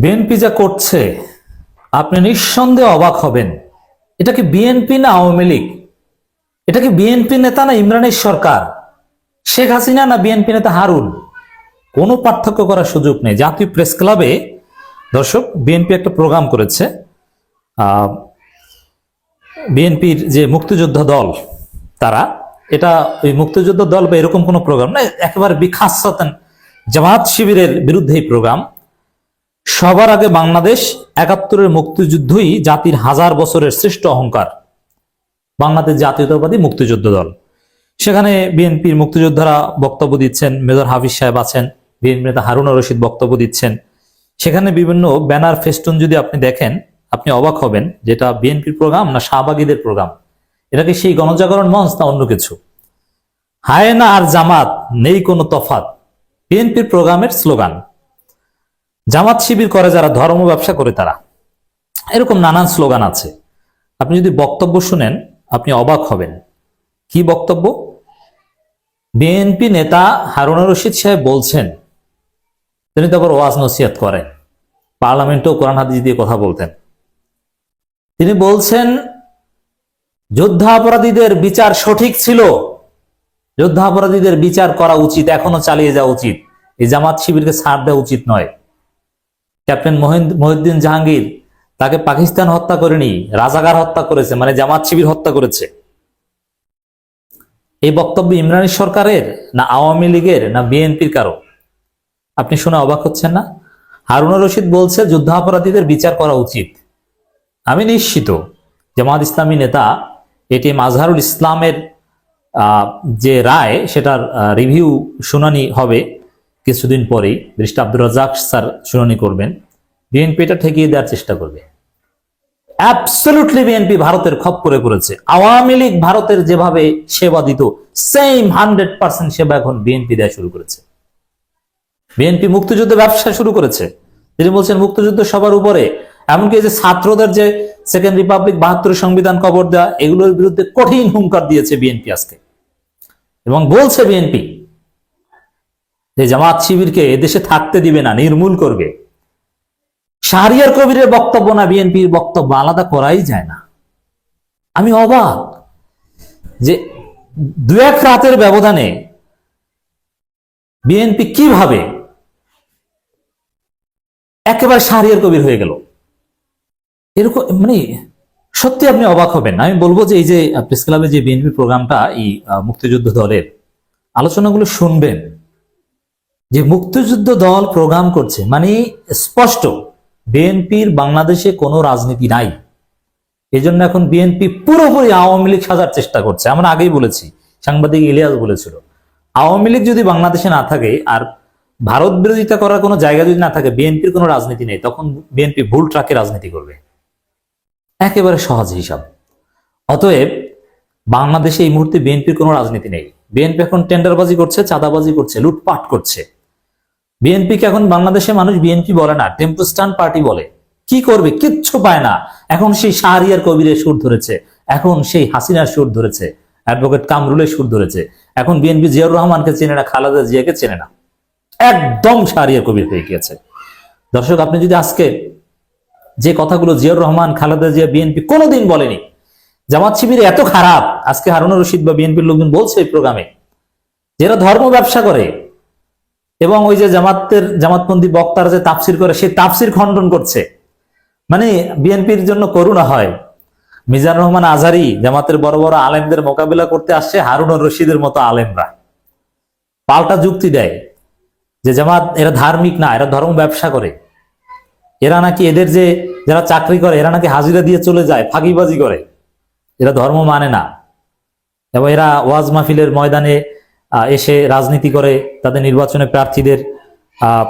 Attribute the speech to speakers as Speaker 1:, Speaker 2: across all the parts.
Speaker 1: BNP যা করছে আপনি নিঃসন্দেহে অবাক হবেন। এটা কি বিএনপি না আওয়ামী লীগ? এটা কি বিএনপি নেতা না ইমরানের সরকার? শেখ হাসিনা না বিএনপি নেতা হারুন? কোনো পার্থক্য করার সুযোগ নেই। জাতীয় প্রেস ক্লাবে দর্শক বিএনপি একটা প্রোগ্রাম করেছে। বিএনপির যে মুক্তিযোদ্ধা দল তারা, এটা ওই মুক্তিযোদ্ধা দল বা এরকম কোনো প্রোগ্রাম না, একেবারে বিখাসাতান জামাত শিবিরের বিরুদ্ধে এই প্রোগ্রাম। সবার আগে বাংলাদেশ ৭১-এর মুক্তিযুদ্ধই জাতির হাজার বছরের শ্রেষ্ঠ অহংকার। বাংলাদেশ জাতীয়তাবাদী মুক্তিযুদ্ধ দল, সেখানে বিএনপির মুক্তিযোদ্ধারা বক্তব্য দিচ্ছেন। মেজর হাফিজ সাহেব আছেন, বিএনপি নেতা হারুন রশিদ বক্তব্য দিচ্ছেন। সেখানে বিভিন্ন ব্যানার ফেস্টুন যদি আপনি দেখেন, আপনি অবাক হবেন যেটা বিএনপির প্রোগ্রাম না শাহবাগীদের প্রোগ্রাম। এটাকে সেই গণজাগরণ মঞ্চ না অন্য কিছু? হায়না আর জামাত নেই কোনো তফাৎ, বিএনপির প্রোগ্রামের স্লোগান। জামাত শিবির করে যারা, ধর্ম ব্যবসা করে তারা, এরকম নানান স্লোগান আছে। আপনি যদি বক্তব্য শুনেন আপনি অবাক হবেন। কি বক্তব্য? বিএনপি নেতা হারুন রশিদ সাহেব বলছেন, তিনি তো আবার ওয়াজ নসিহত করেন, পার্লামেন্টেও কোরআন হাদিস দিয়ে কথা বলতেন। তিনি বলছেন যুদ্ধাপরাধীদের বিচার সঠিক ছিল, যুদ্ধাপরাধীদের বিচার করা উচিত, এখনো চালিয়ে যাওয়া উচিত, এই জামাত শিবিরকে ছাড় দেওয়া উচিত নয়। ক্যাপ্টেন মহিউদ্দিন জাহাঙ্গীর, তাকে পাকিস্তান হত্যা করেনি, রাজাকার হত্যা করেছে, মানে জামাত শিবির হত্যা করেছে। এই বক্তব্য ইমরানী সরকারের না আওয়ামী লীগের না বিএনপির কারো? আপনি শুনে অবাক হচ্ছেন না? হারুন রশিদ বলছে যুদ্ধাপরাধীদের বিচার করা উচিত। আমি নিশ্চিত জামাত ইসলামী নেতা এটিএম আজহারুল ইসলামের যে রায়, সেটার রিভিউ শুনানি হবে কিছুদিন পরেই। ব্যারিস্টার আব্দুর রাজ্জাক স্যার শুনানি করবেন। বিএনপি এটা ঠেকিয়ে দেওয়ার চেষ্টা করবে। অ্যাবসলিউটলি বিএনপি ভারতের খপ্পরে পড়েছে। আওয়ামী লীগ ভারতের যেভাবে সেবা দিত, সেম 100% সেবা এখন বিএনপি দেওয়া শুরু করেছে। বিএনপি মুক্তিযুদ্ধ ব্যবসা শুরু করেছে। তিনি বলছেন মুক্তিযুদ্ধ সবার উপরে। এমনকি যে ছাত্রদের যে সেকেন্ড রিপাবলিক, ৭২ সংবিধান কবর দেওয়া, এগুলোর বিরুদ্ধে কঠিন হুঙ্কার দিয়েছে বিএনপি আজকে। এবং বলছে বিএনপি যে জামাত শিবিরকে এদেশে থাকতে দিবে না, নির্মূল করবে। শাহরিয়ার কবিরের বক্তব্য না বিএনপির বক্তব্য, আলাদা করাই যায় না। আমি অবাক যে ২-১ রাতের ব্যবধানে বিএনপি কিভাবে একেবারে শাহরিয়ার কবির হয়ে গেল। এরকম মানে সত্যি আপনি অবাক হবেন। আমি বলবো যে এই যে প্রেস ক্লাবে যে বিএনপি প্রোগ্রামটা, এই মুক্তিযুদ্ধ দলের আলোচনাগুলো শুনবেন। যে মুক্তিযুদ্ধ দল প্রোগ্রাম করছে মানে স্পষ্ট বিএনপির বাংলাদেশে কোনো রাজনীতি নাই। এই জন্য এখন বিএনপি পুরোপুরি আওয়ামী লীগ সাজার চেষ্টা করছে। আমরা আগেই বলেছি, সাংবাদিক ইলিয়াস বলেছিল, আওয়ামী লীগ যদি বাংলাদেশে না থাকে আর ভারত বিরোধিতা করার কোনো জায়গা যদি না থাকে, বিএনপির কোনো রাজনীতি নেই, তখন বিএনপি ভুল ট্রাকে রাজনীতি করবে। একেবারে সহজ হিসাব। অতএব বাংলাদেশে এই মুহূর্তে বিএনপির কোনো রাজনীতি নেই। বিএনপি এখন টেন্ডারবাজি করছে, চাঁদাবাজি করছে, লুটপাট করছে। বিএনপিকে এখন বাংলাদেশে মানুষ বিএনপি বলে না, টেম্পোস্টান পার্টি বলে। কি করবে? কিচ্ছু পায় না। এখন সেই শাহরিয়ার কবিরের সুর ধরেছে, এখন সেই হাসিনার সুর ধরেছে, অ্যাডভোকেট কামরুলের সুর ধরেছে। এখন বিএনপি জিয়াউর রহমানকে চেনে না, খালেদা জিয়াকে চেনে না, একদম শাহরিয়ার কবির হয়ে গিয়েছে। দর্শক, আপনি যদি আজকে যে কথাগুলো জিয়াউর রহমান, খালেদা জিয়া, বিএনপি কোনোদিন বলেনি, জামাত শিবির এত খারাপ, আজকে হারুন রশিদ বা বিএনপির লোকজন বলছে এই প্রোগ্রামে, যারা ধর্ম ব্যবসা করে এবং ওই যে জামাতপন্থী বক্তারা যে তাফসির করে, সেই তাফসির খণ্ডন করছে। মানে বিএনপির জন্য করুণা হয়। মিজানুর রহমান আজহারি জামাতের বড় বড় আলেমদের মোকাবিলা করতে আসছে, হারুন রশিদের মতো আলেমরা পাল্টা যুক্তি দেয় যে জামাত এরা ধার্মিক না, এরা ধর্ম ব্যবসা করে। এরা নাকি, এদের যে যারা চাকরি করে, এরা নাকি হাজিরা দিয়ে চলে যায়, ফাঁকিবাজি করে, এরা ধর্ম মানে না। এবং এরা ওয়াজ মাহফিলের ময়দানে এসে রাজনীতি করে, তাদের নির্বাচনে প্রার্থীদের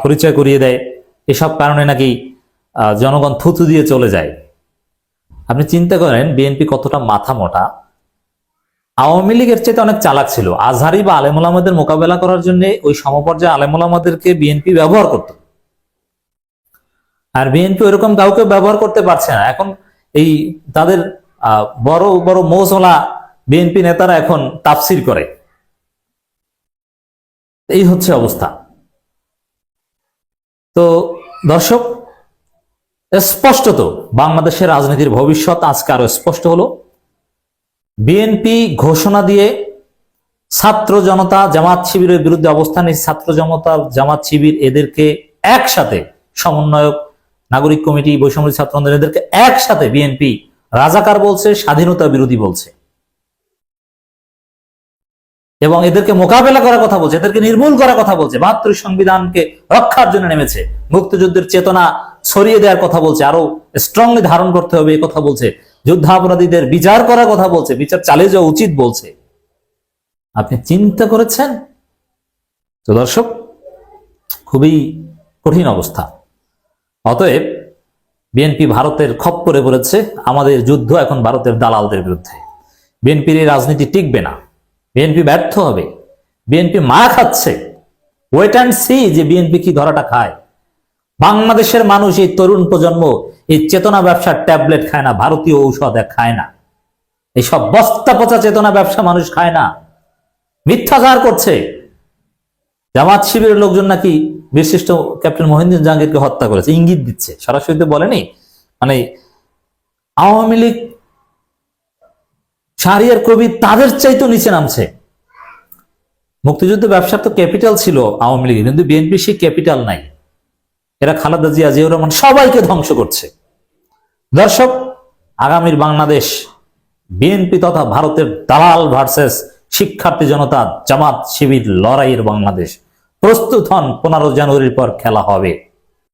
Speaker 1: পরিচয় করিয়ে দেয়। এসব কারণে নাকি জনগণ থুথু দিয়ে চলে যায়। আপনি চিন্তা করেন বিএনপি কতটা মাথা মোটা। আওয়ামী লীগের চেয়ে অনেক চালাক ছিল। আজহারি বা আলেমুলামাদের মোকাবেলা করার জন্য ওই সমপর্যায়ে আলেমুলামাদেরকে বিএনপি ব্যবহার করত, আর বিএনপি ওইরকম কাউকে ব্যবহার করতে পারছে না। এখন এই তাদের বড় বড় মৌজলা বিএনপি নেতারা এখন তাফসির করে। এই হচ্ছে অবস্থা। তো দর্শক, স্পষ্টত বাংলাদেশের রাজনীতির ভবিষ্যৎ আজকে আরো স্পষ্ট হলো। বিএনপি ঘোষণা দিয়ে ছাত্র জনতা জামাত শিবিরের বিরুদ্ধে অবস্থান নিয়েছে। ছাত্র জনতা জামাত শিবির এদেরকে একসাথে, সমন্বয়ক নাগরিক কমিটি বৈষম্য ছাত্র আন্দোলন এদেরকে একসাথে বিএনপি রাজাকার বলছে, স্বাধীনতা বিরোধী বলছে এবং এদেরকে মোকাবেলা করার কথা বলছে, এদেরকে নির্মূল করার কথা বলছে, ৭২ সংবিধানকে রক্ষার জন্য নেমেছে, মুক্তিযুদ্ধের চেতনা ছড়িয়ে দেওয়ার কথা বলছে, আরো স্ট্রংলি ধারণ করতে হবে এই কথা বলছে, যুদ্ধাপরাধীদের বিচার করার কথা বলছে, বিচার চালিয়ে যাওয়া উচিত বলছে। আপনি চিন্তা করেছেন? তো দর্শক, খুবই কঠিন অবস্থা। অতএব বিএনপি ভারতের খপ্পরে পড়েছে। আমাদের যুদ্ধ এখন ভারতের দালালদের বিরুদ্ধে। বিএনপির এই রাজনীতি টিকবে না, বিএনপি ব্যর্থ হবে, বিএনপি মার খাচ্ছে। ওয়েট অ্যান্ড সি যে বিএনপি কি ধরাটা খায়। বাংলাদেশের মানুষ, এই তরুণ প্রজন্ম এই চেতনা ব্যবসার ট্যাবলেট খায় না, ভারতীয় ঔষধ খায় না, এইসব বস্তা পচা চেতনা ব্যবসা মানুষ খায় না, মিথ্যাচার করছে। জামাত শিবিরের লোকজন নাকি বিশিষ্ট ক্যাপ্টেন মহিউদ্দিন জাহাঙ্গীরকে হত্যা করেছে, ইঙ্গিত দিচ্ছে, সরাসরি তো বলেনি। মানে আওয়ামী লীগ, শাহরিয়ার কবির তাদের চাইতে নিচে নামছে। মুক্তিযুদ্ধ ব্যবসার তো ক্যাপিটাল ছিল আওয়ামী লীগের, কিন্তু বিএনপি সেই ক্যাপিটাল নাই। এরা খালেদা জিয়া, জিয়াউর রহমান সবাইকে ধ্বংস করছে। দর্শক, আগামীর বাংলাদেশ বিএনপি তথা ভারতের দালাল ভার্সেস শিক্ষার্থী জনতা জামাত শিবির লড়াইয়ের বাংলাদেশ। প্রস্তুত হন, 15 জানুয়ারির পর খেলা হবে।